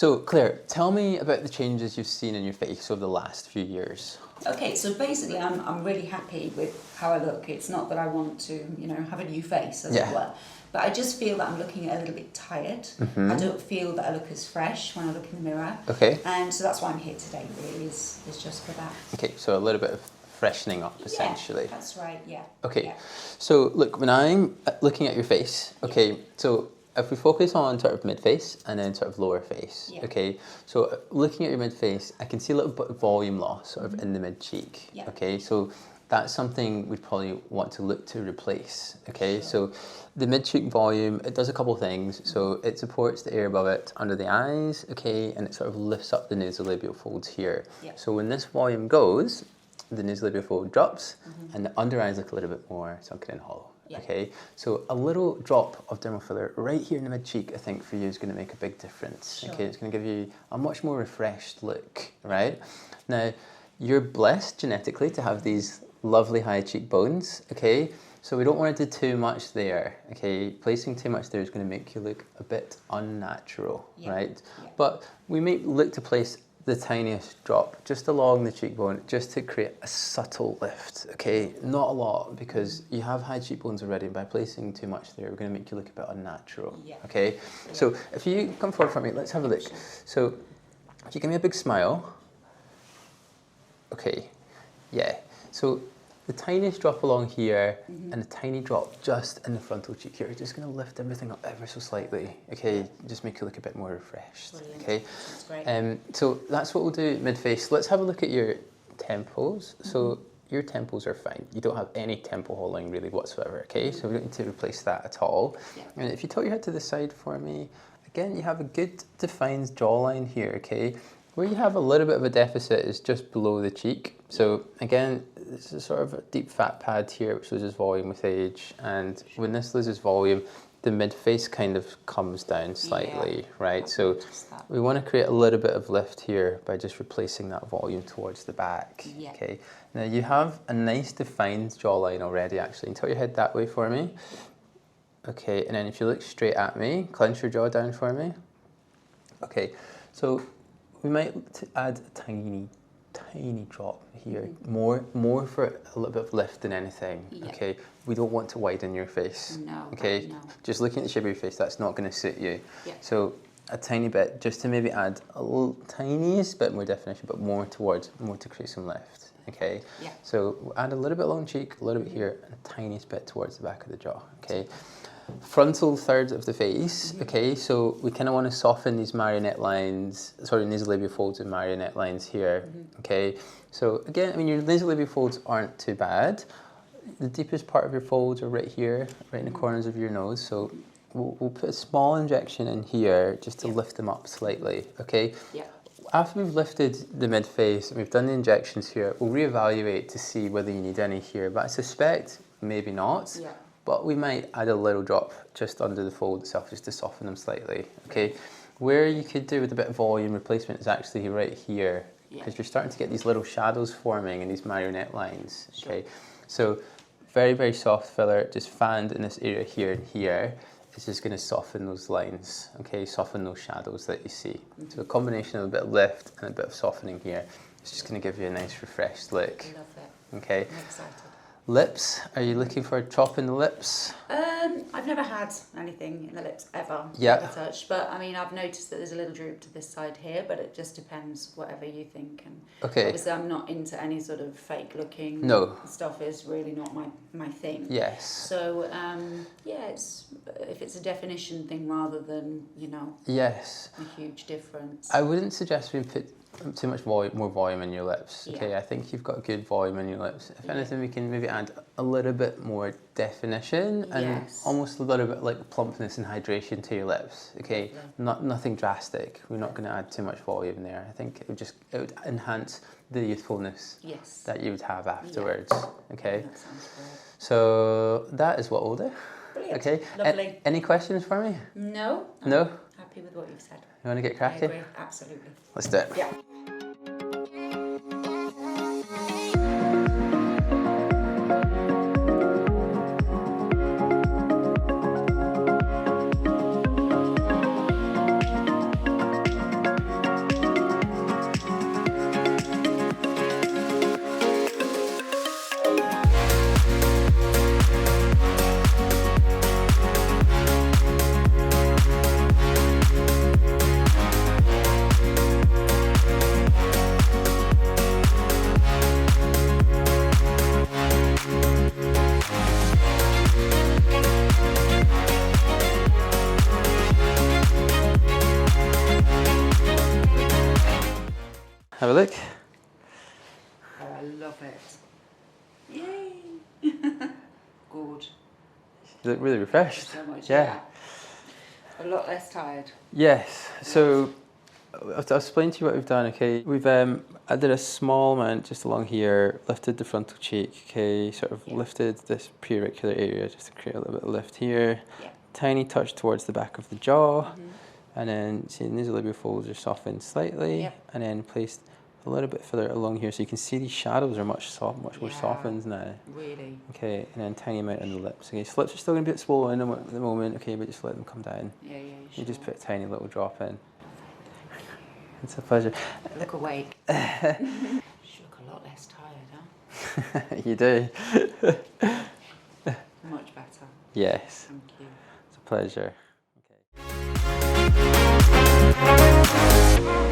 So Claire, tell me about the changes you've seen in your face over the last few years. Okay, so basically I'm really happy with how I look. It's not that I want to, have a new face, as it were. But I just feel that I'm looking a little bit tired. I don't feel that I look as fresh when I look in the mirror. Okay. And so that's why I'm here today, really, is just for that. Okay, so a little bit of freshening up, essentially. Yeah, that's right, yeah. Okay, yeah. so look, when I'm looking at your face, okay, so if we focus on sort of mid-face and then sort of lower face, okay, so looking at your mid-face, I can see a little bit of volume loss sort of in the mid-cheek, okay, so that's something we'd probably want to look to replace, okay, so the mid-cheek volume, it does a couple of things, so it supports the air above it under the eyes, okay, and it sort of lifts up the nasolabial folds here. So when this volume goes, the nasolabial fold drops and the under eyes look a little bit more sunken and hollow. Okay, so a little drop of dermal filler right here in the mid-cheek, I think for you is going to make a big difference. Okay, it's going to give you a much more refreshed look, right? Now, you're blessed genetically to have these lovely high cheekbones, okay? So we don't want to do too much there, okay? Placing too much there is going to make you look a bit unnatural, right? But we may look to place the tiniest drop just along the cheekbone just to create a subtle lift, okay? Not a lot, because you have high cheekbones already, and by placing too much there, we're going to make you look a bit unnatural, okay? So if you come forward for me, let's have a look. So if you give me a big smile, okay, yeah. So the tiniest drop along here and a tiny drop just in the frontal cheek here, just going to lift everything up ever so slightly, okay? Just make you look a bit more refreshed, okay? That's great. So that's what we'll do mid-face. Let's have a look at your temples. So your temples are fine. You don't have any temple hollowing really whatsoever, okay? So we don't need to replace that at all. And if you tilt your head to the side for me, again, you have a good defined jawline here, okay? Where you have a little bit of a deficit is just below the cheek. So again, this is sort of a deep fat pad here which loses volume with age, and when this loses volume, the mid-face kind of comes down slightly, right? So we want to create a little bit of lift here by just replacing that volume towards the back, okay? Now you have a nice defined jawline already actually. Tilt your head that way for me. Okay, and then if you look straight at me, clench your jaw down for me. Okay, so we might add a tiny drop here, more for a little bit of lift than anything, okay? We don't want to widen your face, okay? Just looking at the shape of your face, that's not going to suit you. So a tiny bit, just to maybe add a little tiniest bit more definition, but more to create some lift, okay? So we'll add a little bit along cheek, a little bit here, and a tiniest bit towards the back of the jaw, okay? Frontal third of the face, okay, so we kind of want to soften these marionette lines, sorry, nasolabial folds and marionette lines here, okay? So again, I mean, your nasolabial folds aren't too bad. The deepest part of your folds are right here, right in the corners of your nose, so we'll put a small injection in here just to lift them up slightly, okay? After we've lifted the mid-face and we've done the injections here, we'll reevaluate to see whether you need any here, but I suspect maybe not. But we might add a little drop just under the fold itself just to soften them slightly, okay? Where you could do with a bit of volume replacement is actually right here, because you're starting to get these little shadows forming in these marionette lines, okay? So very, very soft filler, just fanned in this area here and here. It's just going to soften those lines, okay? Soften those shadows that you see. So a combination of a bit of lift and a bit of softening here, it's just going to give you a nice refreshed look. I love it. Okay. I'm excited. Lips, are you looking for a chop in the lips? I've never had anything in the lips ever. Yeah. Touched, but I mean, I've noticed that there's a little droop to this side here, but it just depends whatever you think. And obviously, I'm not into any sort of fake looking stuff. Is really not my thing. Yes. So it's if it's a definition thing rather than a huge difference. I wouldn't suggest we put too much more volume in your lips, okay? I think you've got good volume in your lips. If anything, we can maybe add a little bit more definition and almost a little bit like plumpness and hydration to your lips, okay? Nothing drastic. We're not going to add too much volume there. I think it would enhance the youthfulness that you would have afterwards, okay? That sounds great. So that is what we'll do. Brilliant. Okay. Lovely. Any questions for me? No. No? Happy with what you've said. You want to get cracking? I agree. Absolutely. Let's do it. Yeah. Have a look. Oh, I love it. Yay! Good. You look really refreshed. So much, yeah. A lot less tired. Yes. So I'll explain to you what we've done. Okay, we've I did a small amount just along here, lifted the frontal cheek. Okay, sort of lifted this preauricular area just to create a little bit of lift here. Yeah. Tiny touch towards the back of the jaw, and then see the nasolabial folds are softened slightly, and then placed a little bit further along here, so you can see these shadows are much more softened now. Really. Okay, and then tiny amount on the lips. Okay, so lips are still going to be a bit swollen at the moment. Okay, but just let them come down. Yeah, yeah. You just put a tiny little drop in. It's a pleasure. Look awake. You look a lot less tired, huh? You do. Much better. Yes. Thank you. It's a pleasure. Okay.